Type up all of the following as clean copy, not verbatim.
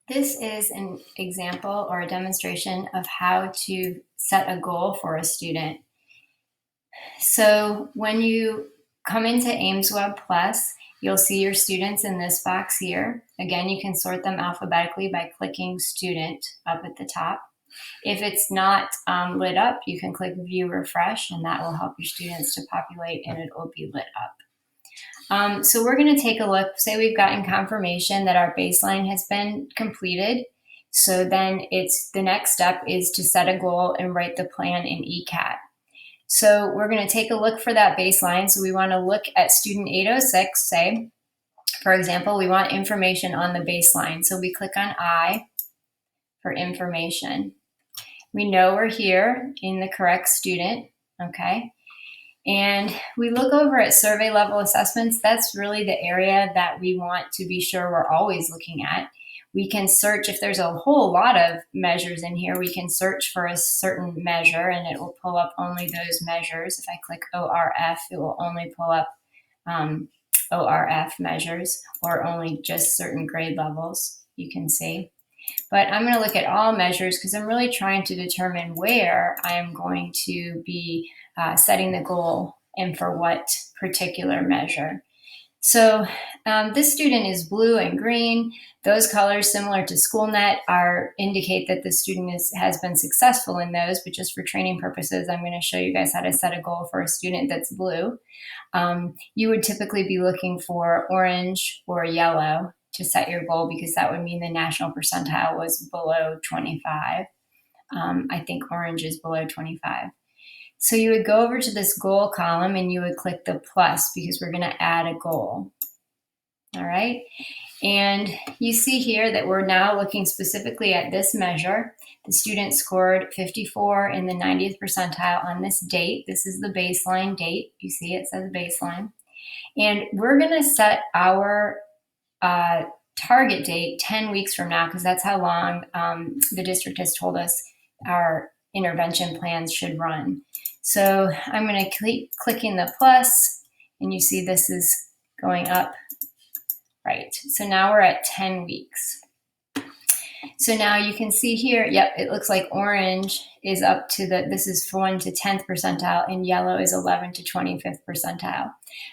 This is an example or a demonstration of how to set a goal for a student. So when you come into AIMSWEB Plus, you'll see your students in this box here. Again, you can sort them alphabetically by clicking student up at the top. If it's not lit up, you can click view refresh, and that will help your students to populate and it will be lit up. So we're going to take a look. Say we've gotten confirmation that our baseline has been completed. So then the next step is to set a goal and write the plan in ECAT. So we're going to take a look for that baseline. So we want to look at student 806, say, for example, we want information on the baseline. So we click on I for information. We know we're here in the correct student, okay? And we look over at survey level assessments. That's really the area that we want to be sure we're always looking at. We can search, if there's a whole lot of measures in here, we can search for a certain measure and it will pull up only those measures. If I click ORF, it will only pull up ORF measures or only just certain grade levels, you can see. But I'm going to look at all measures because I'm really trying to determine where I am going to be setting the goal and for what particular measure. So this student is blue and green. Those colors, similar to SchoolNet, indicate that the student has been successful in those, but just for training purposes, I'm going to show you guys how to set a goal for a student that's blue. You would typically be looking for orange or yellow to set your goal because that would mean the national percentile was below 25. I think orange is below 25. So you would go over to this goal column and you would click the plus because we're going to add a goal. All right. And you see here that we're now looking specifically at this measure. The student scored 54 in the 90th percentile on this date. This is the baseline date. You see it says baseline. And we're going to set our target date 10 weeks from now because that's how long the district has told us our intervention plans should run. So I'm going to keep clicking the plus, and you see this is going up. Right, so now we're at 10 weeks. So now you can see here, yep, it looks like orange is up to this is 1 to 10th percentile, and yellow is 11 to 25th percentile.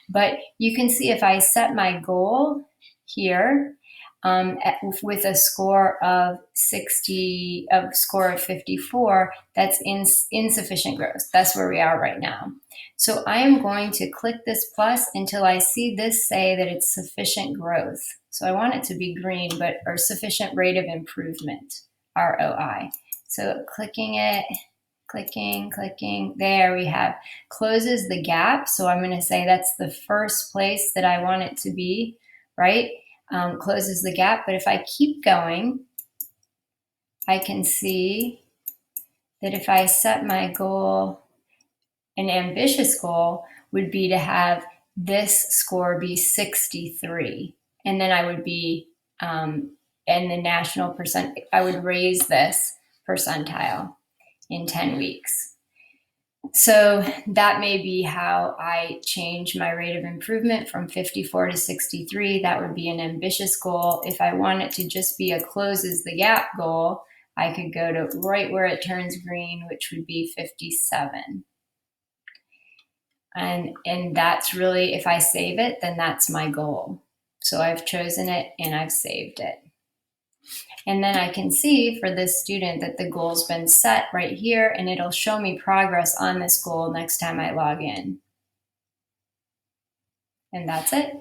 But you can see if I set my goal here with a score of 54, that's insufficient growth. That's where we are right now. So I am going to click this plus until I see this say that it's sufficient growth. So I want it to be green, or sufficient rate of improvement, ROI. So clicking it, clicking, there we have, closes the gap. So I'm going to say that's the first place that I want it to be, right? Closes the gap. But if I keep going, I can see that if I set my goal, an ambitious goal would be to have this score be 63. And then I would be, and the national percent, I would raise this percentile in 10 weeks. So that may be how I change my rate of improvement from 54 to 63. That would be an ambitious goal. If I want it to just be a closes the gap goal, I could go to right where it turns green, which would be 57. And that's really, if I save it, then that's my goal. So I've chosen it and I've saved it. And then I can see for this student that the goal's been set right here, and it'll show me progress on this goal next time I log in. And that's it.